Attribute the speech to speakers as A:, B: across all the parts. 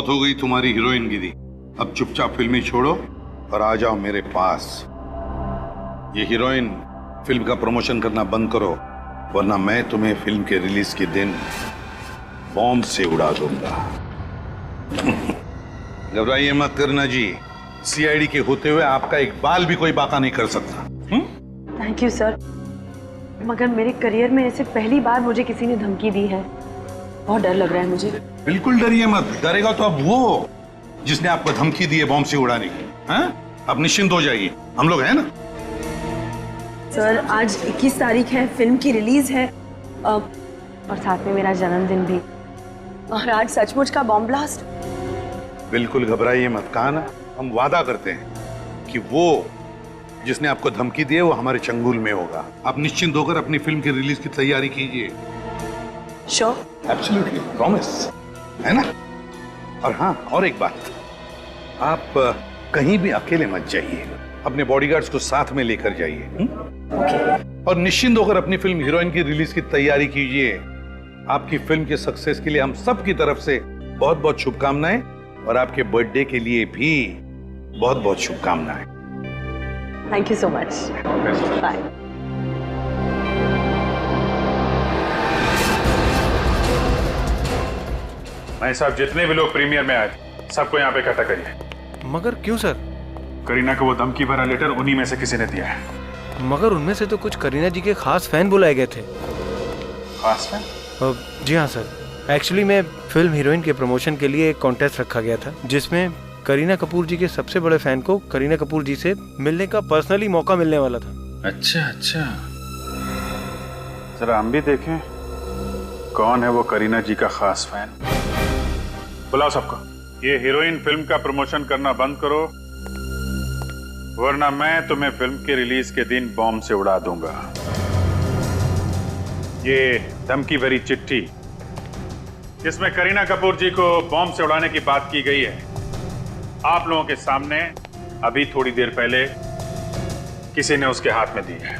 A: बहुत हो गई तुम्हारी हीरोइनगिरी। अब चुपचाप फिल्में छोड़ो और आ जाओ मेरे पास। ये हीरोइन फिल्म का प्रमोशन करना बंद करो, वरना मैं तुम्हें फिल्म के रिलीज के दिन बॉम्ब से उड़ा दूंगा। घबराइए मत करना जी, सीआईडी के होते हुए आपका एक बाल भी कोई बाका नहीं कर सकता।
B: थैंक यू सर, मगर मेरे करियर में ऐसे पहली बार मुझे किसी ने धमकी दी है। बहुत डर लग रहा है मुझे।
A: बिल्कुल डरिए मत, डरेगा तो अब वो जिसने आपको धमकी दी है बॉम्ब से उड़ाने की। अब निश्चिंत हो जाइए, हम लोग हैं ना।
B: सर आज 21 तारीख है, फिल्म की रिलीज है और साथ में मेरा जन्मदिन भी, और आज सचमुच का बॉम्ब ब्लास्ट।
A: बिल्कुल घबराइए मत, कहा ना हम वादा करते हैं कि वो जिसने आपको धमकी दी है वो हमारे चंगुल में होगा। आप निश्चिंत होकर अपनी फिल्म की रिलीज की तैयारी कीजिए।
B: श्योर?
A: एब्सोल्युटली, प्रॉमिस, है ना। और हाँ, और एक बात, आप कहीं भी अकेले मत जाइए, अपने बॉडीगार्ड्स को साथ में लेकर जाइए। और निश्चिंत होकर अपनी फिल्म हीरोइन की रिलीज की तैयारी कीजिए। आपकी फिल्म के सक्सेस के लिए हम सब की तरफ से बहुत बहुत शुभकामनाएं, और आपके बर्थडे के लिए भी बहुत बहुत शुभकामनाएं।
B: Thank you so much, bye.
C: भाई साहब, जितने भी लोग प्रीमियर में आए सबको यहाँ पे इकट्ठा करिए।
D: मगर क्यों सर?
C: करीना को वो धमकी भरा लेटर उन्हीं में से किसी ने दिया है।
D: मगर उनमें से तो कुछ करीना जी के खास फैन बुलाए गए थे।
C: खास फैन?
D: जी हाँ सर, एक्चुअली मैं फिल्म हीरोइन के प्रमोशन के लिए एक कॉन्टेस्ट रखा गया था, जिसमें करीना कपूर जी के सबसे बड़े फैन को करीना कपूर जी से मिलने का पर्सनली मौका मिलने वाला था।
C: अच्छा अच्छा, जरा हम भी देखें कौन है वो करीना जी का खास फैन। बुलाओ सबको। ये हीरोइन फिल्म का प्रमोशन करना बंद करो, वरना मैं तुम्हें फिल्म के रिलीज के दिन बॉम्ब से उड़ा दूंगा। ये धमकी भरी चिट्ठी जिसमें करीना कपूर जी को बॉम्ब से उड़ाने की बात की गई है, आप लोगों के सामने अभी थोड़ी देर पहले किसी ने उसके हाथ में दी है।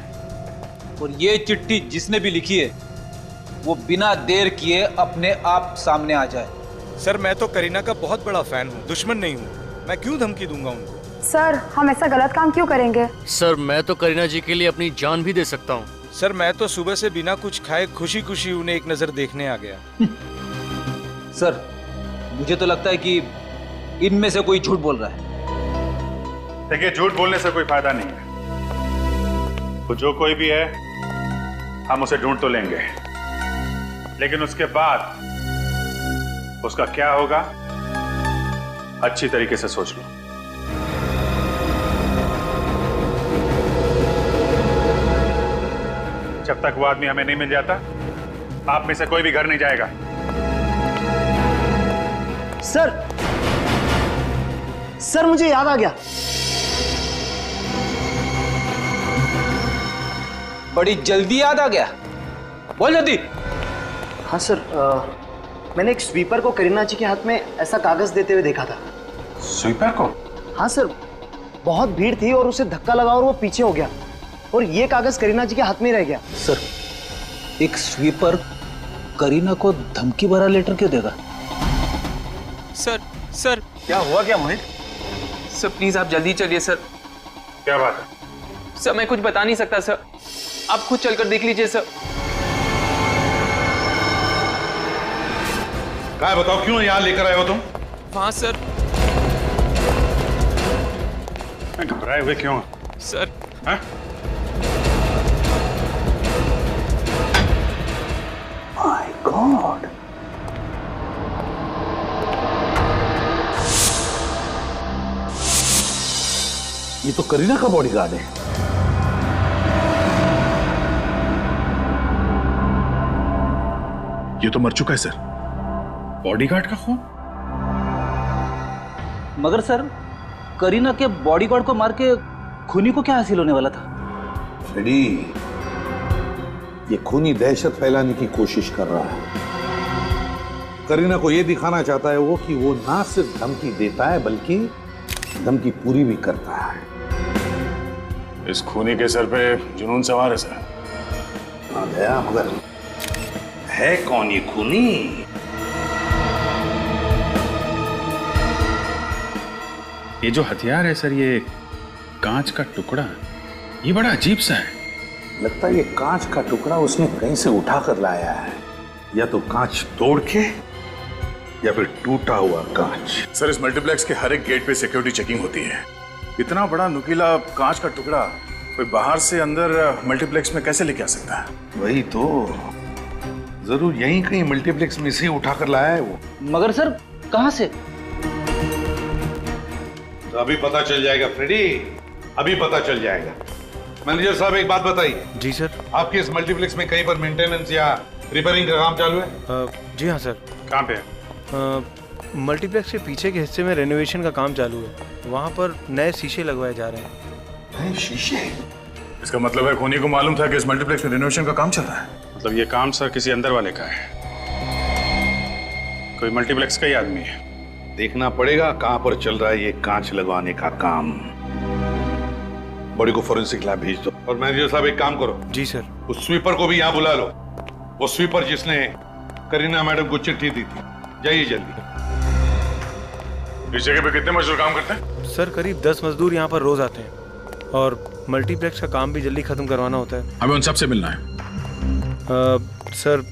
E: और ये चिट्ठी जिसने भी लिखी है वो बिना देर किए अपने आप सामने आ जाए।
D: सर मैं तो करीना का बहुत बड़ा फैन हूँ, दुश्मन नहीं हूँ। मैं क्यों धमकी दूंगा उनको?
F: सर हम ऐसा गलत काम क्यों करेंगे?
G: सर मैं तो करीना जी के लिए अपनी जान भी दे सकता हूँ।
D: सर मैं तो सुबह से बिना कुछ खाए खुशी खुशी उन्हें एक नजर देखने आ गया।
E: सर मुझे तो लगता है कि इनमें से कोई झूठ बोल रहा है।
C: देखिए, झूठ बोलने से कोई फायदा नहीं है। तो जो कोई भी है हम उसे ढूंढ तो लेंगे, लेकिन उसके बाद उसका क्या होगा अच्छी तरीके से सोच लो। जब तक वो आदमी हमें नहीं मिल जाता, आप में से कोई भी घर नहीं जाएगा।
H: सर मुझे याद आ गया।
E: बड़ी जल्दी याद आ गया, बोल जल्दी।
H: हाँ सर, मैंने एक स्वीपर को करीना जी के हाथ में ऐसा कागज देते हुए देखा था।
C: स्वीपर को?
H: हाँ सर, बहुत भीड़ थी और उसे धक्का लगा और वो पीछे हो गया, और ये कागज करीना जी के हाथ में रह गया।
E: सर एक स्वीपर करीना को धमकी भरा लेटर क्यों देगा?
I: सर
H: क्या हुआ क्या मोहित?
I: सर प्लीज आप जल्दी चलिए सर।
C: क्या बात है?
I: सर मैं कुछ बता नहीं सकता सर, आप खुद चलकर देख लीजिए सर।
A: क्या बताओ, क्यों यहाँ लेकर आए हो तुम?
I: वहां सर।
C: घबराए हुए क्यों
I: सर?
C: हाँ?
A: माय गॉड, ये तो करीना का बॉडीगार्ड है।
C: ये तो मर चुका है सर। बॉडीगार्ड का खून?
E: मगर सर करीना के बॉडीगार्ड को मार के खूनी को क्या हासिल होने वाला था?
A: फ्रेडी, ये खूनी दहशत फैलाने की कोशिश कर रहा है। करीना को ये दिखाना चाहता है वो कि वो ना सिर्फ धमकी देता है बल्कि धमकी पूरी भी करता है।
C: इस खूनी के सर पे जुनून सवार है सर।
A: आ गया, मगर है कौन ये खूनी?
C: ये जो हथियार है सर, ये कांच का टुकड़ा, ये बड़ा अजीब सा है।
A: लगता है ये कांच का टुकड़ा उसने कहीं से उठा कर लाया है, या तो कांच तोड़ के या फिर टूटा हुआ कांच।
C: सर, इस मल्टीप्लेक्स के हर एक गेट पे सिक्योरिटी चेकिंग होती है। इतना बड़ा नुकीला कांच का टुकड़ा कोई बाहर से अंदर मल्टीप्लेक्स में कैसे लेके आ सकता है?
A: वही तो, जरूर यहीं कहीं मल्टीप्लेक्स में से उठा कर लाया है वो।
E: मगर सर कहां से?
A: तो अभी पता चल जाएगा फ्रेडी, अभी पता चल जाएगा। मैनेजर साहब एक बात बताइए।
D: जी सर।
A: आपके इस मल्टीप्लेक्स में कहीं पर मेंटेनेंस या रिपेयरिंग का काम चालू है?
D: जी हाँ सर।
C: कहाँ पे?
D: मल्टीप्लेक्स के पीछे के हिस्से में रेनोवेशन का काम चालू है, वहाँ पर नए शीशे लगवाए जा रहे हैं।
A: नए शीशे?
C: इसका मतलब है खूनी को मालूम था कि इस मल्टीप्लेक्स में रेनोवेशन का काम चल रहा है। मतलब ये काम सर किसी अंदर वाले का है, कोई मल्टीप्लेक्स का ही आदमी है।
A: देखना पड़ेगा कहाँ पर चल रहा है ये कांच लगवाने का काम। बॉडी को फोरेंसिक लैब भेज दो। और मैनेजर साहब एक काम करो।
D: जी सर।
A: उस स्वीपर को भी यहाँ बुला लो, वो स्वीपर जिसने करीना मैडम को चिट्ठी दी थी। जाइए जल्दी।
C: इस जगह पे कितने मजदूर काम करते हैं?
D: सर करीब 10 मजदूर यहाँ पर रोज आते हैं और मल्टीप्लेक्स का काम भी जल्दी खत्म करवाना होता है।
C: हमें उन सबसे मिलना है।
D: सर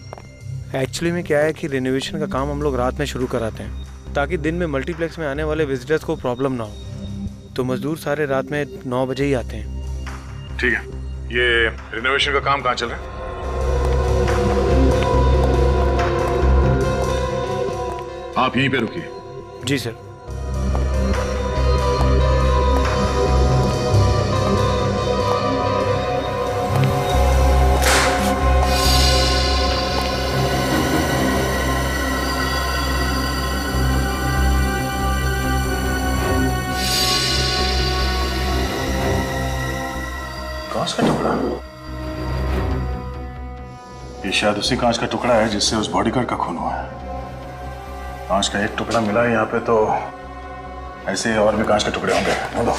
D: एक्चुअली में क्या है कि रेनोवेशन का काम हम लोग रात में शुरू कराते हैं ताकि दिन में मल्टीप्लेक्स में आने वाले विजिटर्स को प्रॉब्लम ना हो, तो मजदूर सारे रात में 9 बजे ही आते हैं।
C: ठीक है, ये रेनोवेशन का काम कहाँ चल रहा है? आप यहीं पे रुकिए।
D: जी सर।
C: कांच का टुकड़ा? ये शायद उसी कांच का टुकड़ा है जिससे उस बॉडीगार्ड का खून हुआ है। कांच का एक टुकड़ा मिला है यहाँ पे, तो ऐसे और भी कांच के टुकड़े होंगे। बोलो।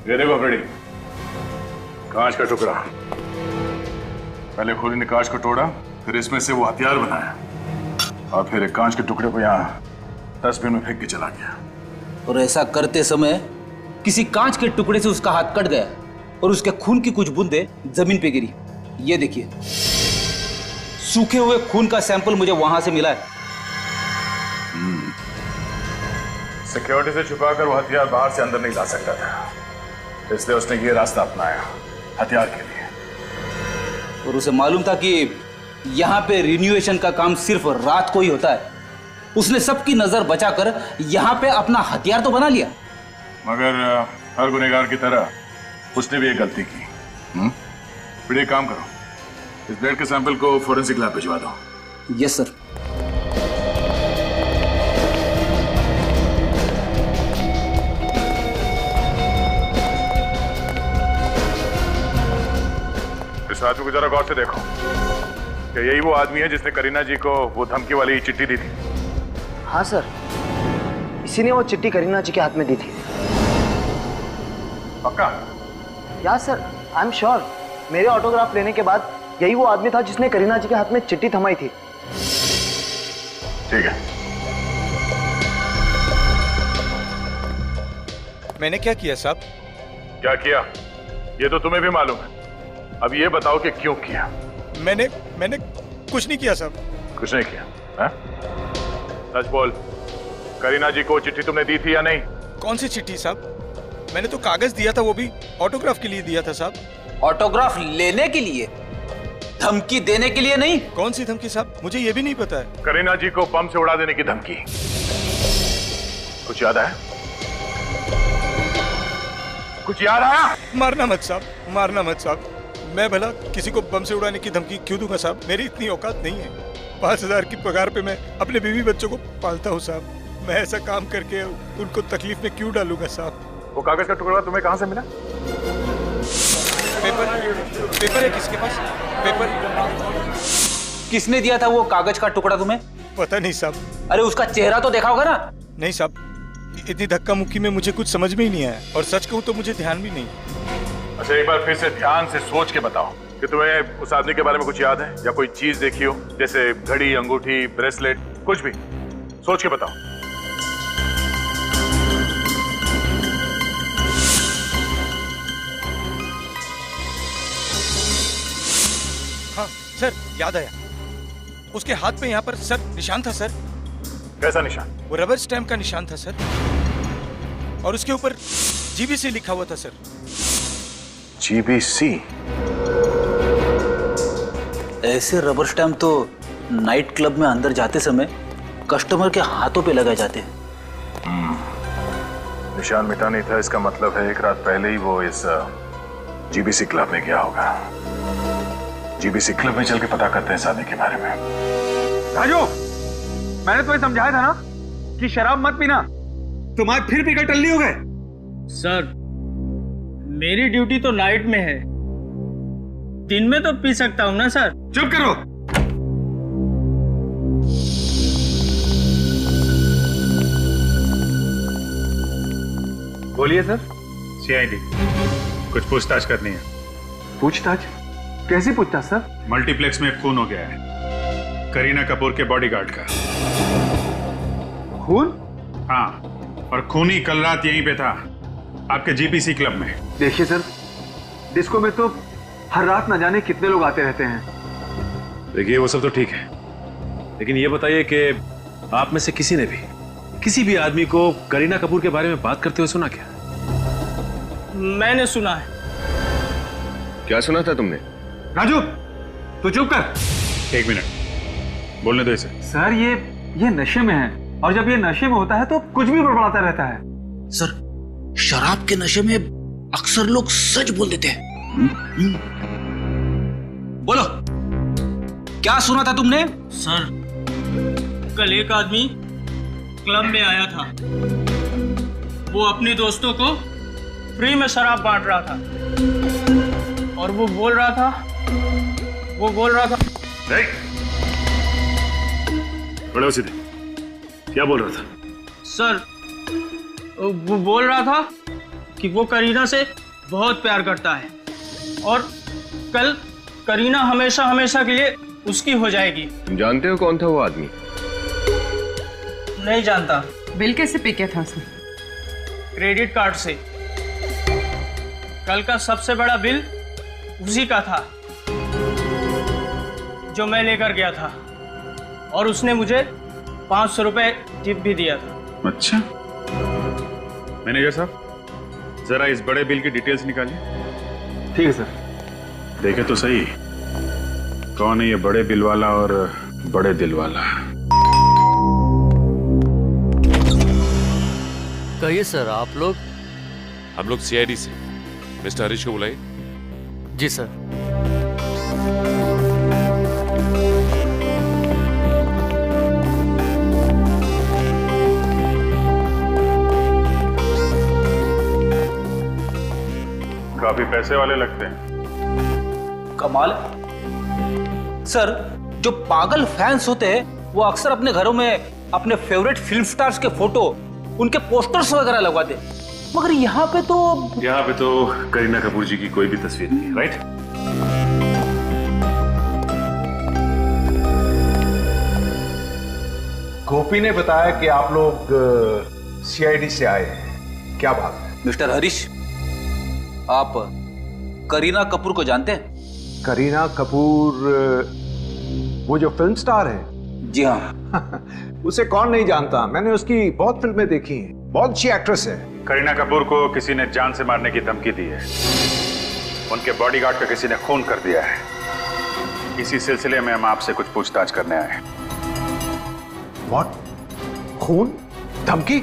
C: ये देखो फ्रेडी, कांच का टुकड़ा। पहले खूनी ने कांच को तोड़ा, फिर इसमें से वो हथियार बनाया और फिर एक कांच के टुकड़े को यहाँ डस्टबिन में फेंक के चला गया।
E: और ऐसा करते समय किसी कांच के टुकड़े से उसका हाथ कट गया और उसके खून की कुछ बूंदें जमीन पे गिरी। ये देखिए, सूखे हुए खून का सैंपल मुझे वहां से मिला है।
C: सिक्योरिटी से छुपाकर वो हथियार बाहर से अंदर नहीं ला सकता था, इसलिए उसने ये रास्ता अपनाया हथियार के लिए।
E: और उसे मालूम था कि यहाँ पे रिन्यूएशन का काम सिर्फ रात को ही होता है। उसने सबकी नजर बचाकर यहाँ पे अपना हथियार तो बना लिया,
C: मगर हर गुनहगार की तरह उसने भी एक गलती की। फिर एक काम करो, इस ब्लड के सैंपल को फोरेंसिक लैब भिजवा दो।
E: Yes sir.
C: इस आदमी को जरा गौर से देखो, क्या यही वो आदमी है जिसने करीना जी को वो धमकी वाली चिट्ठी दी थी?
H: हाँ सर, इसी ने वो चिट्ठी करीना जी के हाथ में दी थी।
C: पक्का?
H: या सर, आई एम श्योर। मेरे ऑटोग्राफ लेने के बाद यही वो आदमी था जिसने करीना जी के हाथ में चिट्ठी थमाई थी।
C: ठीक है।
D: मैंने क्या किया साहब?
C: क्या किया ये तो तुम्हें भी मालूम है, अब ये बताओ कि क्यों किया?
D: मैंने कुछ नहीं किया साहब।
C: कुछ नहीं किया है? सच बोल, करीना जी को चिट्ठी तुमने दी थी या नहीं?
D: कौन सी चिट्ठी साहब? मैंने तो कागज दिया था, वो भी ऑटोग्राफ के लिए दिया था साहब।
E: ऑटोग्राफ लेने के लिए? धमकी देने के लिए नहीं।
D: कौन सी धमकी साहब, मुझे ये भी नहीं पता है।
C: करीना जी को बम से उड़ा देने की धमकी, कुछ याद आया? कुछ याद आया?
D: मारना मत साहब, मारना मत साहब। मैं भला किसी को बम से उड़ाने की धमकी क्यों दूंगा साहब, मेरी इतनी औकात नहीं है। 5,000 की पगार पे मैं अपने बीवी बच्चों को पालता हूँ साहब, मैं ऐसा काम करके उनको तकलीफ में क्यों डालूंगा साहब।
C: वो कागज का टुकड़ा तुम्हें कहाँ से मिला?
D: पेपर है किसके पास? पेपर
E: किसने दिया था वो कागज का टुकड़ा तुम्हें?
D: पता नहीं साहब।
E: अरे उसका चेहरा तो देखा होगा ना?
D: नहीं साहब, इतनी धक्का मुक्की में मुझे कुछ समझ में ही नहीं आया, और सच कहूँ तो मुझे ध्यान भी नहीं।
C: अच्छा, एक बार फिर से ध्यान से सोच के बताओ कि तुम्हें उस आदमी के बारे में कुछ याद है, या कोई चीज देखी हो, जैसे घड़ी, अंगूठी, ब्रेसलेट, कुछ भी सोच के बताओ।
D: हाँ सर, याद आया। उसके हाथ पे यहाँ पर सर निशान था सर।
C: कैसा निशान?
D: वो रबर स्टैम्प का निशान था सर, और उसके ऊपर जीबीसी लिखा हुआ था सर।
C: जीबीसी?
E: ऐसे रबर स्टैम्प तो नाइट क्लब में अंदर जाते समय कस्टमर के हाथों पे लगाए जाते हैं।
C: निशान मिटा नहीं था, इसका मतलब है एक रात पहले ही वो इस जीबीसी क्लब में गया होगा। जीबीसी क्लब में चल के पता करते हैं इस आदमी के बारे में।
I: राजू, मैंने तुम्हें समझाया था ना कि शराब मत पीना, तुम आज फिर पीकर टल्ली हो गए।
J: सर, मेरी ड्यूटी तो नाइट में है, दिन में तो पी सकता हूँ ना सर।
I: चुप करो। बोलिए सर।
C: सीआईडी, कुछ पूछताछ करनी है।
I: पूछताछ? कैसी पूछताछ सर?
C: मल्टीप्लेक्स में खून हो गया है, करीना कपूर के बॉडीगार्ड का।
I: खून?
C: हाँ, और खूनी कल रात यहीं पे था, आपके जीपीसी क्लब में।
I: देखिए सर, डिस्को में तो हर रात न जाने कितने लोग आते रहते हैं।
K: देखिए वो सब तो ठीक है, लेकिन ये बताइए कि आप में से किसी ने भी किसी भी आदमी को करीना कपूर के बारे में बात करते हुए सुना क्या?
J: मैंने सुना है।
K: क्या सुना था तुमने?
I: राजू, तू चुप कर।
C: एक मिनट, बोलने दो इसे।
I: सर, ये नशे में है, और जब ये नशे में होता है तो कुछ भी बड़बड़ाता रहता है।
E: सर, शराब के नशे में अक्सर लोग सच बोल देते हैं। बोलो, क्या सुना था तुमने?
J: सर, कल एक आदमी क्लब में आया था, वो अपने दोस्तों को फ्री में शराब बांट रहा था, और वो बोल रहा था
K: बड़े सीधे, क्या बोल रहा था?
J: सर, वो बोल रहा था कि वो करीना से बहुत प्यार करता है, और कल करीना हमेशा हमेशा के लिए उसकी हो जाएगी।
K: तुम जानते हो कौन था वो आदमी?
J: नहीं जानता।
L: बिल कैसे पे किया था उसने?
J: क्रेडिट कार्ड से। कल का सबसे बड़ा बिल उसी का था, जो मैं लेकर गया था, और उसने मुझे 500 रुपए टिप भी दिया था।
C: अच्छा, मैनेजर साहब, जरा इस बड़े बिल की डिटेल्स निकालिए।
I: ठीक है सर।
C: देखे तो सही, कौन है ये बड़े बिल वाला और बड़े दिल वाला?
G: कहिए सर, आप लोग?
M: हम लोग सीआईडी से। मिस्टर हरीश को बुलाइए।
G: जी सर।
C: काफी पैसे वाले लगते हैं।
E: कमाल। सर, जो पागल फैंस होते हैं वो अक्सर अपने घरों में अपने फेवरेट फिल्म स्टार्स के फोटो, उनके पोस्टर्स वगैरह लगवाते, मगर यहाँ पे तो
K: करीना कपूर जी की कोई भी तस्वीर नहीं है, राइट?
A: गोपी ने बताया कि आप लोग सीआईडी से आए हैं, क्या बात है?
E: मिस्टर हरीश, आप करीना कपूर को जानते हैं?
A: करीना कपूर, वो जो फिल्म स्टार है?
E: जी हाँ।
A: उसे कौन नहीं जानता, मैंने उसकी बहुत फिल्में देखी हैं, बहुत अच्छी एक्ट्रेस है।
C: करीना कपूर को किसी ने जान से मारने की धमकी दी है, उनके बॉडीगार्ड का किसी ने खून कर दिया है, इसी सिलसिले में हम आपसे कुछ पूछताछ करने आए हैं।
L: व्हाट? खून? धमकी?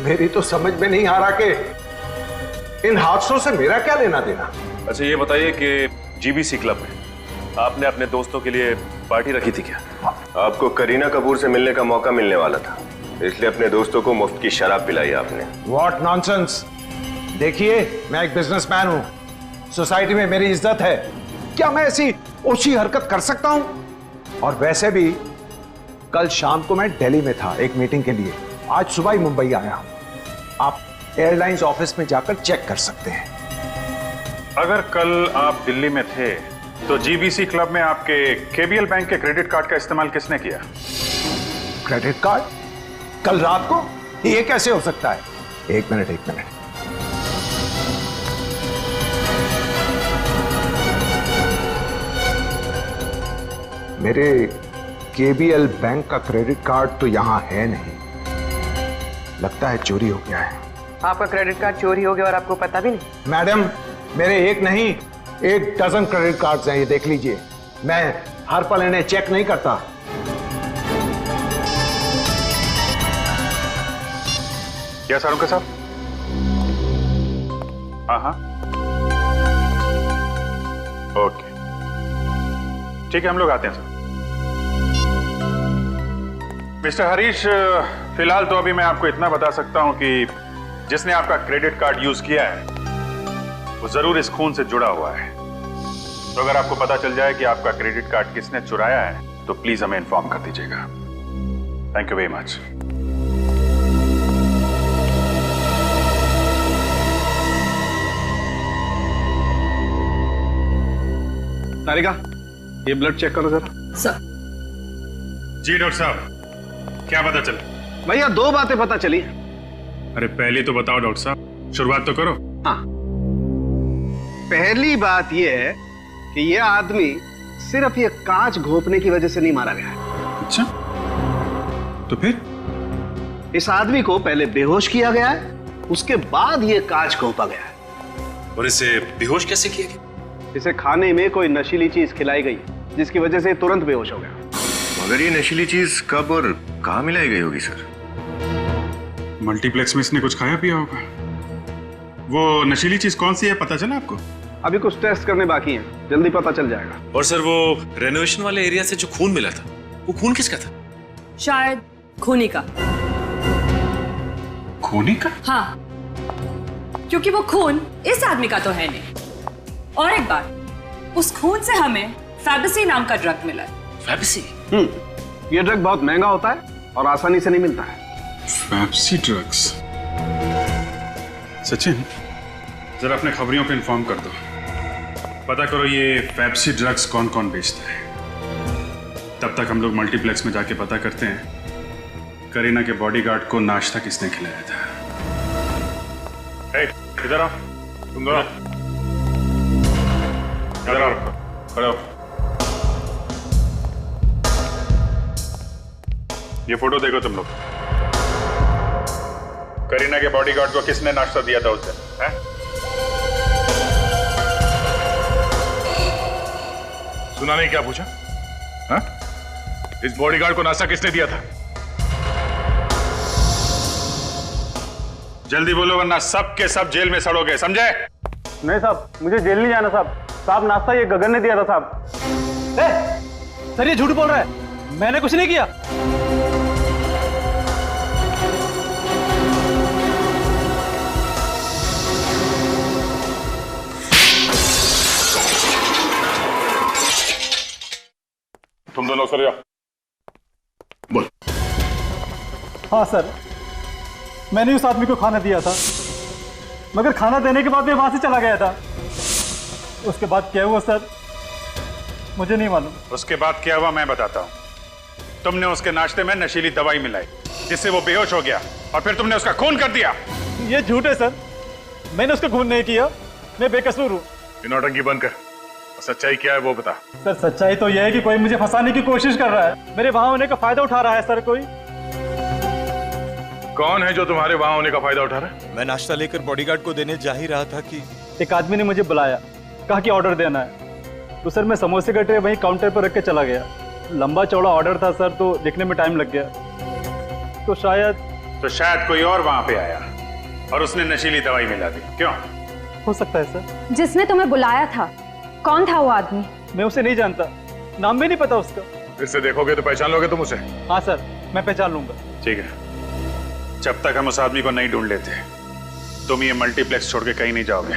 L: मेरी तो समझ में नहीं आ रहा कि इन हादसों से मेरा क्या लेना देना।
K: अच्छा ये बताइए कि जीबीसी क्लब में आपने अपने दोस्तों के लिए पार्टी रखी थी क्या?
N: आपको करीना कपूर से मिलने का मौका मिलने वाला था, इसलिए अपने दोस्तों को मुफ्त की शराब पिलाई आपने।
L: What nonsense. देखिए, मैं एक बिजनेसमैन हूं, सोसाइटी में मेरी इज्जत है, क्या मैं ऐसी ओछी हरकत कर सकता हूं? और वैसे भी कल शाम को मैं दिल्ली में था एक मीटिंग के लिए, आज सुबह ही मुंबई आया हूं। आप एयरलाइंस ऑफिस में जाकर चेक कर सकते हैं।
C: अगर कल आप दिल्ली में थे तो जीबीसी क्लब में आपके केबीएल बैंक के क्रेडिट कार्ड का इस्तेमाल किसने किया?
L: Credit card? कल रात को? ये कैसे हो सकता है? एक मिनट। मेरे केबीएल बैंक का क्रेडिट कार्ड तो यहां है नहीं, लगता है चोरी हो गया है।
O: आपका क्रेडिट कार्ड चोरी हो गया और आपको पता भी नहीं?
L: मैडम, मेरे एक नहीं 1 डजन क्रेडिट कार्ड्स हैं, ये देख लीजिए। मैं हर पल इन्हें चेक नहीं करता।
C: क्या सारुका साहब? हाँ, ओके, ठीक है, हम लोग आते हैं सर। मिस्टर हरीश, फिलहाल तो अभी मैं आपको इतना बता सकता हूं कि जिसने आपका क्रेडिट कार्ड यूज किया है वो जरूर इस खून से जुड़ा हुआ है। तो अगर आपको पता चल जाए कि आपका क्रेडिट कार्ड किसने चुराया है तो प्लीज हमें इन्फॉर्म कर दीजिएगा। Thank you very much.
I: Tarika, ये ब्लड चेक करो जरा।
B: सर।
C: जी डॉक्टर साहब, क्या पता चला?
I: भैया 2 बातें पता चली।
C: अरे पहले तो बताओ डॉक्टर साहब, शुरुआत तो करो।
I: हाँ, पहली बात यह है कि यह आदमी सिर्फ ये कांच घोंपने की वजह से नहीं मारा गया है।
C: अच्छा, तो फिर?
I: इस आदमी को पहले बेहोश किया गया है, उसके बाद ये कांच घोंपा गया है।
K: और इसे बेहोश कैसे किया गया?
I: इसे खाने में कोई नशीली चीज खिलाई गई जिसकी वजह से तुरंत बेहोश हो गया।
N: मगर ये नशीली चीज कब और कहाँ मिलाई गई होगी सर?
C: मल्टीप्लेक्स में इसने कुछ खाया पिया होगा। वो नशीली चीज कौन सी है, पता चला आपको?
I: अभी कुछ टेस्ट करने बाकी हैं, जल्दी पता चल जाएगा।
K: और सर वो रेनोवेशन वाले एरिया से जो खून मिला था, वो खून किसका था?
B: शायद खूनी का।
C: खूनी का?
B: हाँ, क्योंकि वो खून इस आदमी का तो है नहीं। और एक बात, उस खून से हमें फैबिसी नाम का ड्रग मिला है।
K: फैबिसी?
I: ये ड्रग बहुत महंगा होता है और आसानी से नहीं मिलता है।
C: फैबिसी ड्रग्स? सचिन, जरा अपने खबरियों को इन्फॉर्म कर दो, पता करो ये फैबिसी ड्रग्स कौन कौन बेचता है। तब तक हम लोग मल्टीप्लेक्स में जाके पता करते हैं करीना के बॉडीगार्ड को नाश्ता किसने खिलाया था। इधर आओ, तुम दोनों इधर आओ, खड़े हो। ये फोटो देखो तुम लोग। करीना के बॉडीगार्ड को किसने नाश्ता दिया था उस दिन, हैं?
M: सुना नहीं क्या पूछा? हाँ? इस बॉडीगार्ड को नाश्ता किसने दिया था?
C: जल्दी बोलो वरना सब के सब जेल में सड़ोगे, समझे?
I: नहीं साहब, मुझे जेल नहीं जाना साहब नाश्ता ये गगन ने दिया था साहब।
J: सर ये झूठ बोल रहा है, मैंने कुछ नहीं किया।
M: तुम दोनों सर जाओ। बोल।
J: हाँ सर, मैंने उस आदमी को खाना दिया था, मगर खाना देने के बाद मैं वहां से चला गया था। उसके बाद क्या हुआ सर, मुझे नहीं मालूम।
C: उसके बाद क्या हुआ मैं बताता हूँ। तुमने उसके नाश्ते में नशीली दवाई मिलाई जिससे वो बेहोश हो गया और फिर तुमने उसका खून कर दिया।
J: ये झूठ है सर, मैंने उसका खून नहीं किया, मैं बेकसूर हूँ।
M: नौटंकी बंद कर, सच्चाई क्या है वो बता।
J: सर सच्चाई तो यह है कि कोई मुझे फंसाने की कोशिश कर रहा है, मेरे वहां होने का फायदा उठा रहा है सर। कोई
M: कौन है जो तुम्हारे वहां होने का फायदा उठा रहा है?
P: मैं नाश्ता लेकर बॉडीगार्ड को देने जा ही रहा था कि
J: एक आदमी ने मुझे बुलाया, कहा कि ऑर्डर देना है।
P: तो सर मैं समोसे का ट्रे वहीं काउंटर पर रख के चला गया। लंबा चौड़ा ऑर्डर था सर, तो देखने में टाइम लग गया। तो शायद
C: कोई और वहां पे आया और उसने नशीली दवाई मिला दी। क्यों?
P: हो सकता है सर।
F: जिसने तुम्हें बुलाया था, कौन था वो आदमी?
P: मैं उसे नहीं जानता, नाम भी नहीं पता उसका।
M: फिर से देखोगे तो पहचान लोगे तुम उसे?
P: हाँ सर, मैं पहचान लूंगा।
C: ठीक है, जब तक हम उस आदमी को नहीं ढूंढ लेते तुम ये मल्टीप्लेक्स छोड़ के कहीं नहीं जाओगे।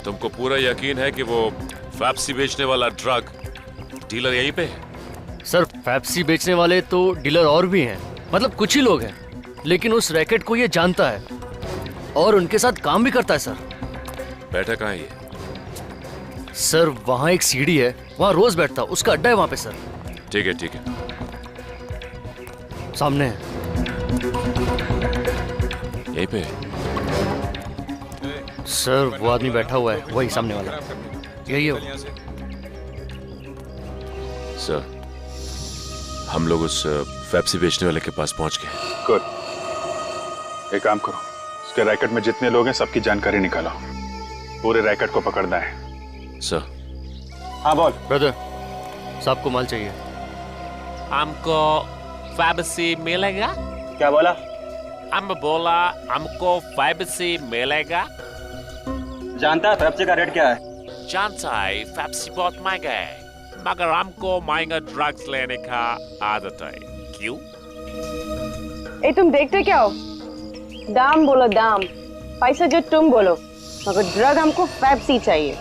K: तुमको पूरा यकीन है कि वो फैप्सी बेचने वाला ड्रग डीलर यहीं पे है?
G: सर फैप्सी बेचने वाले तो डीलर और भी हैं, मतलब कुछ ही लोग हैं, लेकिन उस रैकेट को ये जानता है और उनके साथ काम भी करता है सर।
K: बैठा कहाँ है ये?
G: सर वहाँ एक सीढ़ी है, वहाँ रोज बैठता, उसका अड्डा है वहाँ पे सर।
K: ठीक है ठीक है,
G: सामने है।
K: यहीं पे?
G: सर वो आदमी बैठा हुआ है, वही सामने वाला, यही है वो।
K: सर हम लोग उस फैप्सी बेचने वाले के पास पहुंच गए।
C: गुड। एक काम करो, उसके रैकेट में जितने लोग हैं सबकी जानकारी निकालो, पूरे रैकेट को पकड़ना है।
K: सर।
P: हाँ बोल।
G: ब्रदर साहब को माल चाहिए।
Q: हमको फैप्सी मिलेगा?
P: क्या बोला?
Q: हम बोला हमको फैप्सी मिलेगा।
P: जानता है फैप्सी का रेट क्या है?
Q: जानता है, फैप्सी बहुत महंगा है, मगर हमको महंगा ड्रग्स लेने का आदत है। क्यों?
B: ए तुम देखते क्या हो? दाम बोलो दाम, पैसा जो तुम बोलो, मगर ड्रग हमको फैप्सी चाहिए।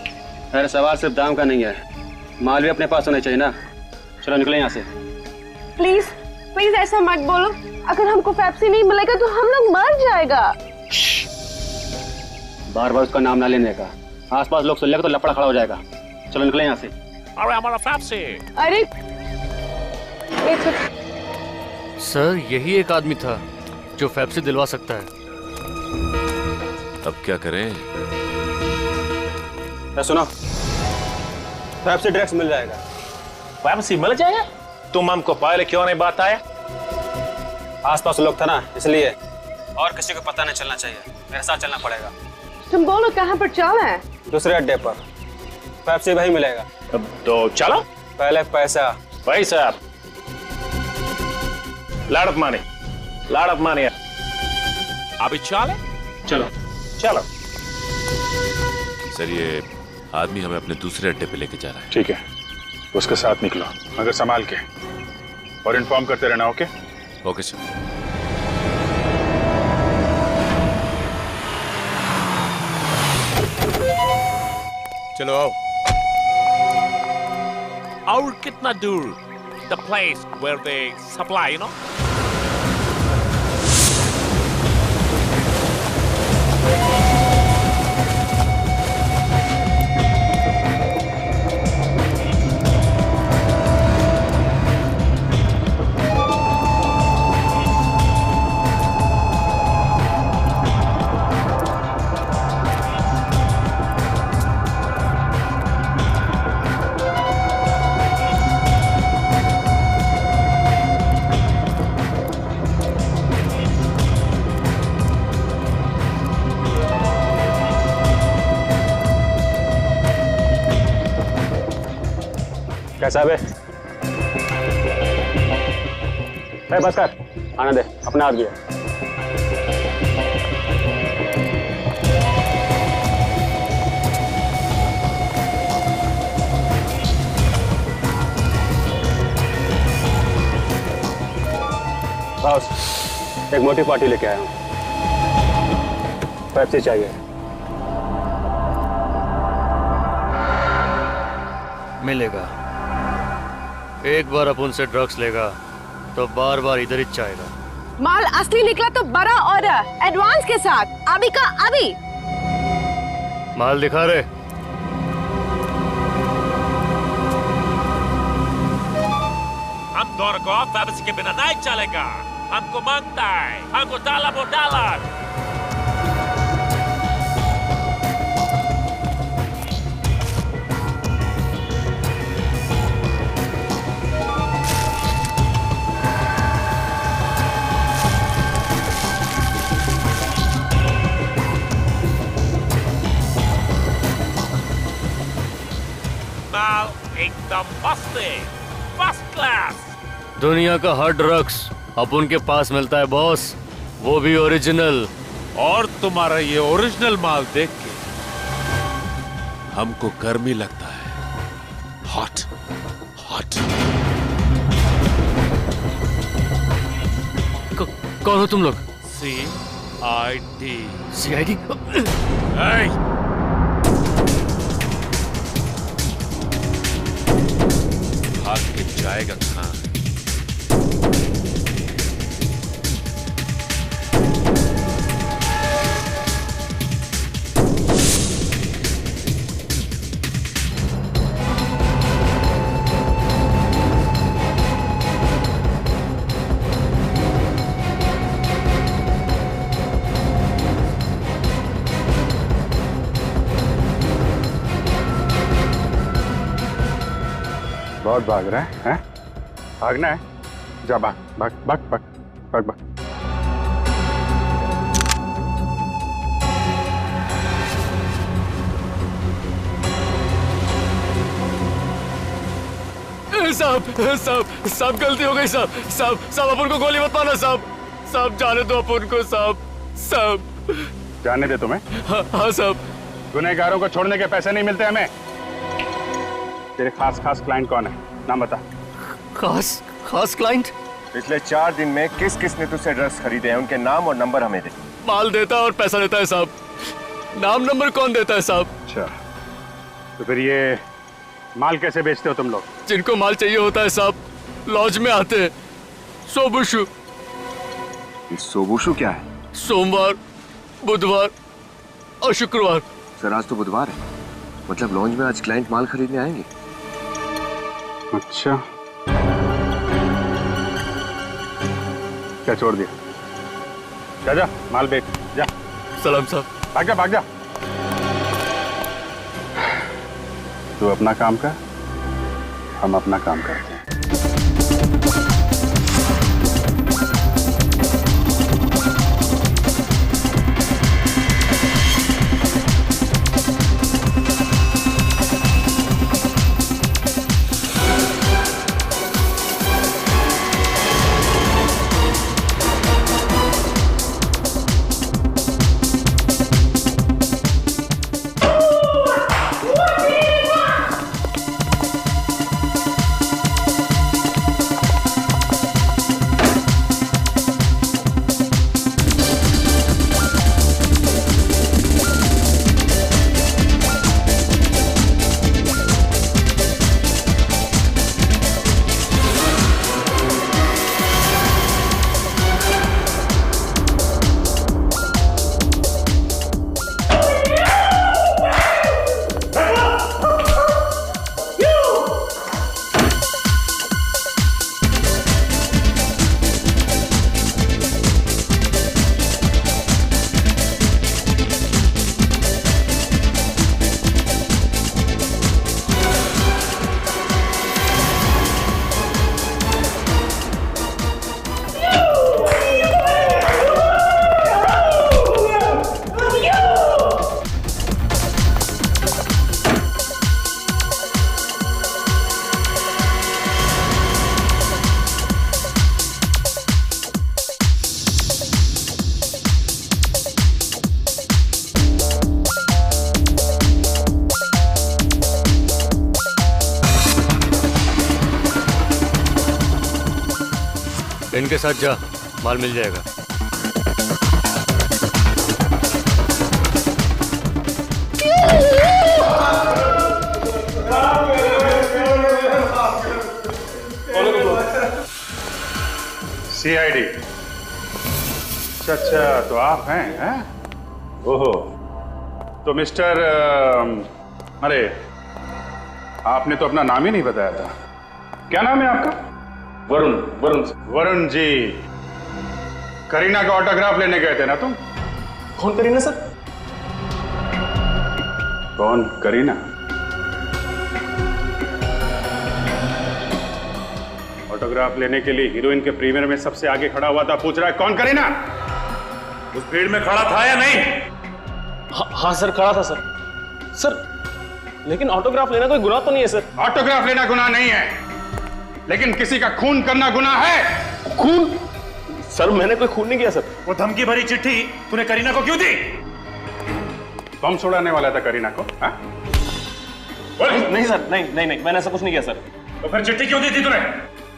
P: अरे सवाल सिर्फ दाम का नहीं है, माल भी अपने पास होना चाहिए ना। चलो निकले यहाँ से।
B: प्लीज प्लीज ऐसा मत बोलो, अगर हमको फैप्सी नहीं मिलेगा तो हम लोग मर जाएगा।
P: बार बार उसका नाम ना लेने का, आसपास लोग सुन लेगा तो लफड़ा खड़ा हो जाएगा। चलो निकले यहाँ से।
Q: अरे हमारा फैप्सी।
B: अरे
G: सर यही एक आदमी था जो फैप्सी दिलवा सकता है।
K: अब क्या करें?
P: सुनो, फैप्सी ड्रग्स मिल जाएगा।
K: फैप्सी मिल जाएगा? तुम हमको पहले क्यों नहीं बताया?
P: आसपास लोग था ना, इसलिए। और किसी को पता नहीं चलना चाहिए, मेरे साथ चलना पड़ेगा।
B: तुम बोलो कहाँ पर चलना है?
P: दूसरे अड्डे पर, फैप्सी वही मिलेगा।
K: तो चलो।
P: पहले पैसा।
K: पैसा? लाड़ माने, लाड़ माने।
Q: अभी चले?
P: चलो
K: चलो। सर ये आदमी हमें अपने दूसरे अड्डे पे लेके जा रहा है।
C: ठीक है, उसके साथ निकलो, मगर संभाल के, और इन्फॉर्म करते रहना। ओके?
K: Okay sir.
Q: चलो आओ। और कितना दूर? The place where they supply, you know?
P: कैसा है? बस कर, आना दे, अपना आदमी है। बॉस, एक मोटी पार्टी लेके आया हूँ, पेप्सी चाहिए।
G: मिलेगा। एक बार अपन से ड्रग्स लेगा तो बार बार इधर ही चाहेगा।
B: माल असली निकला तो बड़ा ऑर्डर, एडवांस के साथ, अभी का अभी।
G: माल दिखा रहे।
Q: हम दोनों को फैप्सी के बिना नहीं चलेगा। हमको मांगता है, हमको $1 $1 एकदम मस्त है, फर्स्ट क्लास।
G: दुनिया का हर ड्रग्स अपन के पास मिलता है बॉस, वो भी ओरिजिनल।
M: और तुम्हारा ये ओरिजिनल माल देख के हमको गर्मी लगता है, हॉट हॉट।
G: कौन हो तुम लोग?
M: CID।
G: CID?
M: भाग के जाएगा कहां?
C: बहुत भाग रहा है, हैं? भागना है? जा भाग भाग भाग भाग भाग भाग।
G: साहब गलती हो गई साहब अपन को गोली मत मारना साहब जाने दो अपन को साहब।
C: जाने दे तुम्हें?
G: हाँ साहब।
C: गुनहगारों को छोड़ने के पैसे नहीं मिलते हमें। तेरे खास क्लाइंट कौन है, नाम बता।
G: खास क्लाइंट?
N: पिछले 4 दिन में किस किस ने तुझसे ड्रग्स खरीदे हैं, उनके नाम और नंबर हमें दे।
G: माल देता है और पैसा लेता है साहब, नाम नंबर कौन देता है साहब?
C: अच्छा, तो फिर ये माल कैसे बेचते हो तुम लोग?
G: जिनको माल चाहिए होता है साहब लॉज में आते हैं। सोबुशु।
N: सोबुशु क्या है?
G: सोमवार, बुधवार और शुक्रवार।
N: सर आज तो बुधवार है, मतलब लॉन्च में आज क्लाइंट माल खरीदने आएंगे।
C: अच्छा, क्या छोड़ दिया? जा माल बेच जा।
G: सलाम साहब।
C: भाग जा। तू अपना काम कर, हम अपना काम करते हैं।
G: इनके साथ जा, माल मिल जाएगा।
C: CID। अच्छा, तो आप हैं? ओहो, तो मिस्टर अरे आपने तो अपना नाम ही नहीं बताया था। क्या नाम है आपका? वरुण जी। करीना का ऑटोग्राफ लेने गए थे ना तुम?
P: कौन करीना सर?
C: कौन करीना? ऑटोग्राफ लेने के लिए हीरोइन के प्रीमियर में सबसे आगे खड़ा हुआ था, पूछ रहा है कौन करीना? उस भीड़ में खड़ा था या नहीं?
P: हाँ सर, खड़ा था सर। लेकिन ऑटोग्राफ लेना कोई गुनाह तो नहीं है सर।
C: ऑटोग्राफ लेना गुनाह नहीं है, लेकिन किसी का खून करना गुनाह है।
P: खून? सर मैंने कोई खून नहीं किया सर।
C: वो धमकी भरी चिट्ठी तूने करीना को क्यों दी? बम छुड़ाने वाला था करीना को?
P: नहीं सर, नहीं मैंने ऐसा कुछ नहीं किया सर।
C: तो फिर चिट्ठी क्यों दी थी तूने?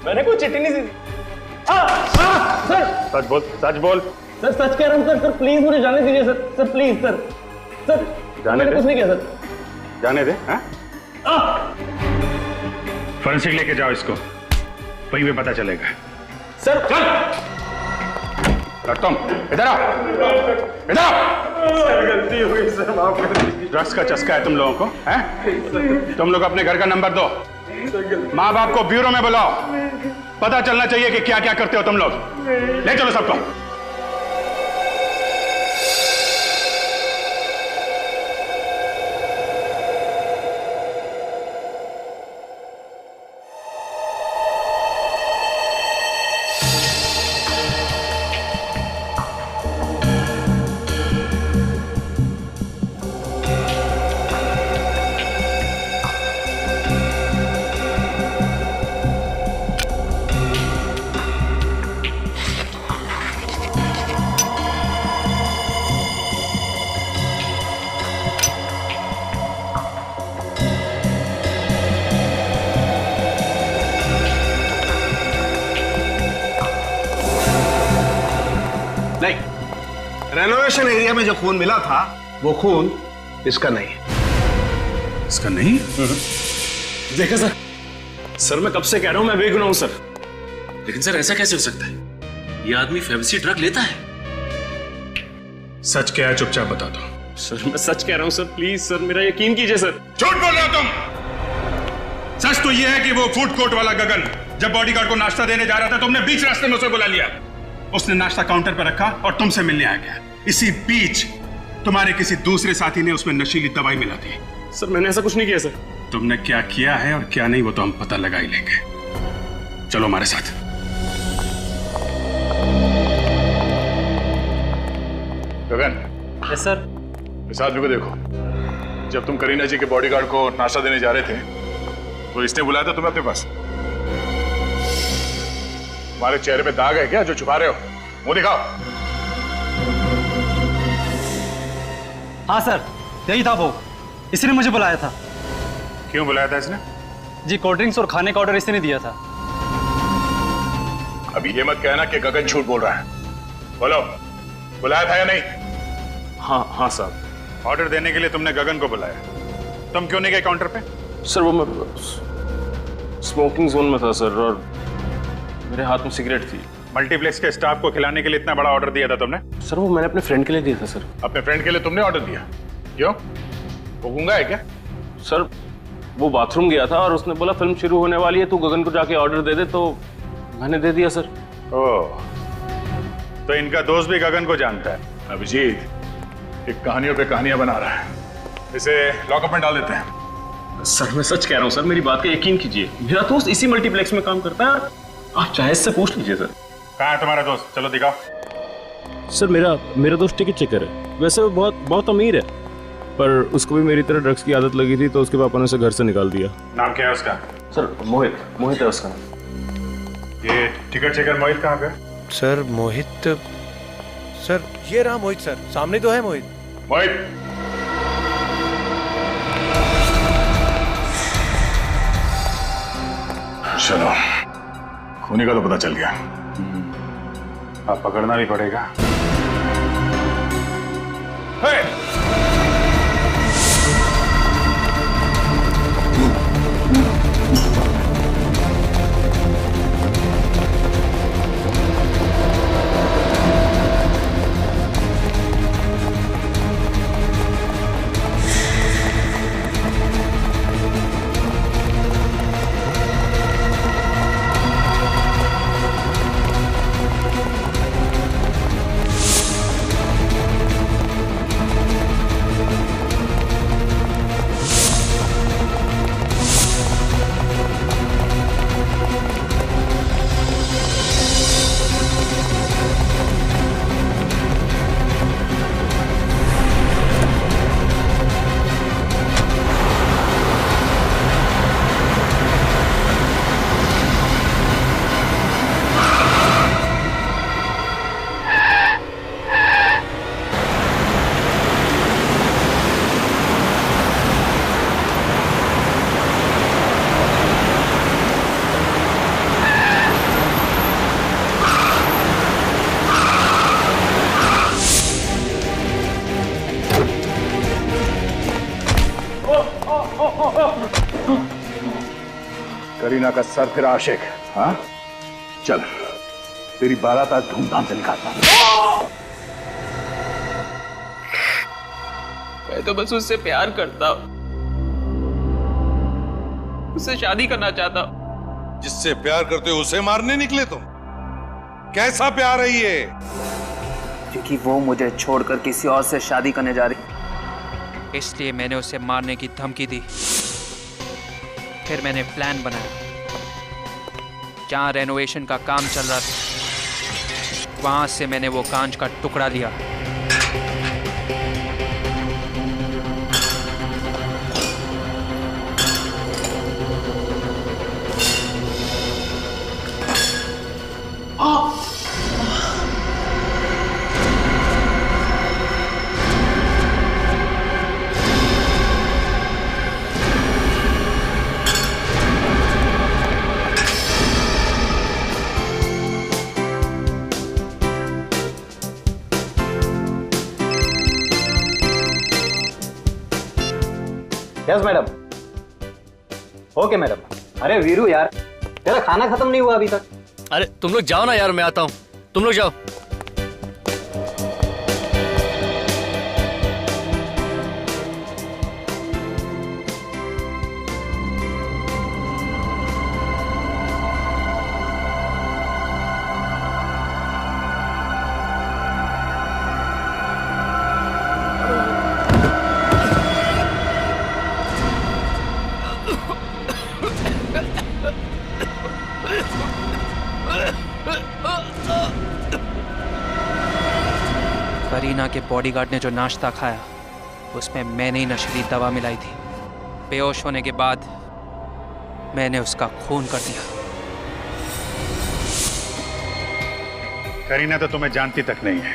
P: मैंने कोई चिट्ठी नहीं दी। सर
C: सच बोल, सच बोल।
P: सर सच कह रहा हूँ सर, प्लीज मुझे जाने दीजिए सर, सर प्लीज सर, मैंने कुछ नहीं किया सर।
C: जाने दे। फोरेंसिक लेके जाओ इसको, वहीं पे पता चलेगा।
P: सर
C: चल तुम इधर आओ, इधर आओ।
P: गलती हो गई सर, माफ कर दीजिए।
C: ड्रग्स का चस्का है तुम लोगों को, हैं? तुम लोग अपने घर का नंबर दो, माँ बाप को ब्यूरो में बुलाओ, पता चलना चाहिए कि क्या क्या करते हो तुम लोग। ले चलो सबको।
L: रेनोवेशन एरिया में जो खून मिला था वो खून इसका नहीं है।
C: इसका नहीं?
P: देखा सर, सर मैं कब से कह रहा हूं मैं बेगुनाह हूं सर।
K: लेकिन सर ऐसा कैसे हो सकता है? ये आदमी फेविसी ड्रग लेता है।
C: सच क्या है चुपचाप बता दो।
P: सर मैं सच कह रहा हूं सर, प्लीज सर मेरा यकीन कीजिए सर।
C: झूठ बोल रहे हो तुम। सच तो ये है कि वो फूड कोर्ट वाला गगन जब बॉडीगार्ड को नाश्ता देने जा रहा था तुमने बीच रास्ते में उसे बुला लिया। उसने नाश्ता काउंटर पर रखा और तुमसे मिलने आ गया। इसी बीच तुम्हारे किसी दूसरे साथी ने उसमें नशीली दवाई मिला दी।
P: सर मैंने ऐसा कुछ नहीं किया सर।
C: तुमने क्या किया है और क्या नहीं वो तो हम पता लगा ही लेंगे। चलो हमारे साथ। गगन।
P: Yes sir.
M: इस आदमी को देखो, जब तुम करीना जी के बॉडीगार्ड को नाश्ता देने जा रहे थे तो इसने बुलाया था तुम्हें अपने पास। तुम्हारे चेहरे पे दाग है क्या जो छुपा रहे हो? मुंह दिखाओ।
P: हाँ सर, यही था वो, इसने मुझे बुलाया था।
C: क्यों बुलाया था इसने?
P: जी कोल्ड ड्रिंक्स और खाने का ऑर्डर इसने दिया था।
M: अभी ये मत कहना कि गगन झूठ बोल रहा है। बोलो, बुलाया था या नहीं?
P: हाँ साहब।
C: ऑर्डर देने के लिए तुमने गगन को बुलाया, तुम क्यों नहीं गए काउंटर पे?
P: सर वो मैं स्मोकिंग जोन में था सर, और मेरे हाथ में सिगरेट थी।
C: मल्टीप्लेक्स के स्टाफ को खिलाने के लिए इतना बड़ा ऑर्डर दिया था तुमने?
P: सर वो मैंने अपने फ्रेंड के लिए दिया था सर।
M: अपने फ्रेंड के लिए तुमने ऑर्डर दिया? क्यों? वो गूंगा है क्या?
P: सर वो बाथरूम गया था और उसने बोला फिल्म शुरू होने वाली है, तू गगन को जाके ऑर्डर दे दे, तो मैंने दे दिया सर।
C: ओह, तो इनका दोस्त भी गगन को जानता है?
M: अभिजीत एक कहानियों पे कहानियां बना रहा है, इसे लॉकअप में डाल देते हैं।
P: सर मैं सच कह रहा हूँ सर, मेरी बात का यकीन कीजिए। मेरा दोस्त इसी मल्टीप्लेक्स में काम करता है, आप चाहे इससे पूछ लीजिए सर।
C: कहाँ है तुम्हारा दोस्त? चलो दिखाओ।
P: सर मेरा दोस्त टिकट चेकर है। वैसे वो बहुत अमीर है, पर उसको भी मेरी तरह ड्रग्स की आदत लगी थी, तो उसके पापा ने उसे घर से निकाल दिया।
C: नाम क्या है उसका?
P: सर मोहित है उसका।
C: ये टिकट चेकर मोहित कहाँ पे?
D: सर मोहित, सर ये रहा मोहित सर, सामने तो है मोहित।
M: मोहित चलो, खूनी का तो पता चल गया।
C: अब पकड़ना भी पड़ेगा।
A: करीना का सर फिर आशिक, हाँ? चल, तेरी बारात आज धूमधाम से निकालता हूं।
O: मैं तो बस उससे प्यार करता हूं, उससे शादी करना चाहता हूं।
A: जिससे प्यार करते हो उसे मारने निकले तुम? कैसा प्यार है ये?
O: क्योंकि वो मुझे छोड़कर किसी और से शादी करने जा रही,
R: इसलिए मैंने उसे मारने की धमकी दी। फिर मैंने प्लान बनाया। जहाँ रेनोवेशन का काम चल रहा था वहां से मैंने वो कांच का टुकड़ा लिया।
H: Yes madam. Okay madam. अरे वीरू यार, तेरा खाना खत्म नहीं हुआ अभी तक।
G: अरे तुम लोग जाओ ना यार, मैं आता हूँ। तुम लोग जाओ।
R: करीना के बॉडीगार्ड ने जो नाश्ता खाया उसमें मैंने ही नशीली दवा मिलाई थी। बेहोश होने के बाद मैंने उसका खून कर दिया।
C: करीना तो तुम्हें जानती तक नहीं है,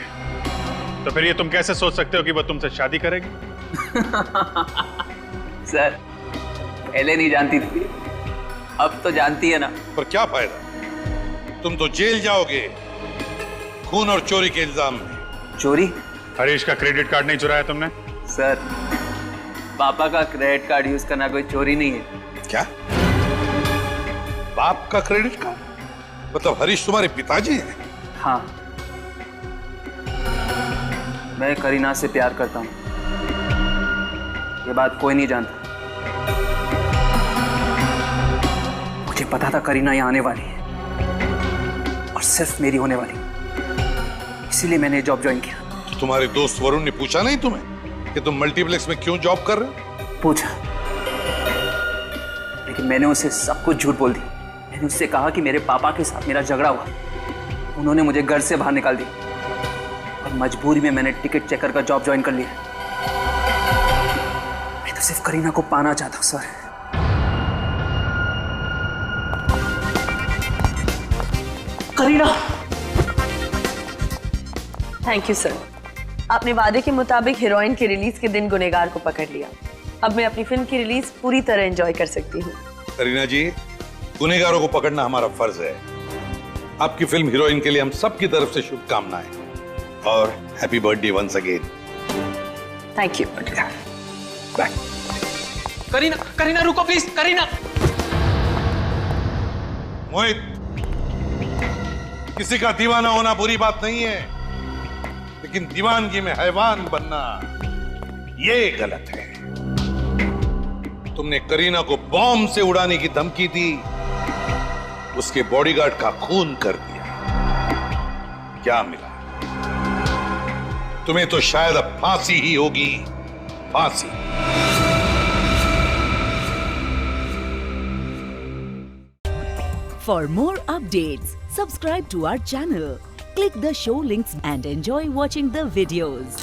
C: तो फिर ये तुम कैसे सोच सकते हो कि वो तुमसे शादी करेगी?
O: सर, पहले नहीं जानती थी, अब तो जानती है ना।
A: पर क्या फायदा, तुम तो जेल जाओगे खून और चोरी के इल्जाम में।
O: चोरी?
C: हरीश का क्रेडिट कार्ड नहीं चुराया तुमने?
O: सर, पापा का क्रेडिट कार्ड यूज करना कोई चोरी नहीं है।
A: क्या? बाप का क्रेडिट कार्ड? मतलब हरीश तुम्हारे पिताजी हैं?
O: हाँ, मैं करीना से प्यार करता हूँ, ये बात कोई नहीं जानता। मुझे पता था करीना यहाँ आने वाली है और सिर्फ मेरी होने वाली, इसीलिए मैंने जॉब ज्वाइन किया।
A: तो तुम्हारे दोस्त वरुण ने पूछा नहीं तुम्हें कि तुम मल्टीप्लेक्स में क्यों जॉब कर रहे हो?
O: पूछा, लेकिन मैंने उसे सब कुछ झूठ बोल दी। मैंने उससे कहा कि मेरे पापा के साथ मेरा झगड़ा हुआ, उन्होंने मुझे घर से बाहर निकाल दिया और मजबूरी में मैंने टिकट चेकर का जॉब ज्वाइन कर लिया। मैं तो सिर्फ करीना को पाना चाहता हूँ sir. Kareena.
B: Thank you sir, आपने वादे के मुताबिक हीरोइन के रिलीज के दिन गुनहगार को पकड़ लिया। अब मैं अपनी फिल्म की रिलीज पूरी तरह एंजॉय कर सकती हूँ।
A: करीना जी, गुनहगारों को पकड़ना हमारा फर्ज है। आपकी फिल्म हीरोइन के लिए हम सब की तरफ से शुभकामनाएं और happy birthday once again.
B: Thank you.
A: Bye.
O: Kareena, Kareena रुको प्लीज। करीना।
A: मोहित, किसी का दीवाना होना बुरी बात नहीं है, लेकिन दीवानगी में हैवान बनना ये गलत है। तुमने करीना को बॉम्ब से उड़ाने की धमकी दी, उसके बॉडीगार्ड का खून कर दिया। क्या मिला? तुम्हें तो शायद अब फांसी ही होगी, फांसी।
S: For more updates, subscribe to our channel, click the show links and enjoy watching the videos.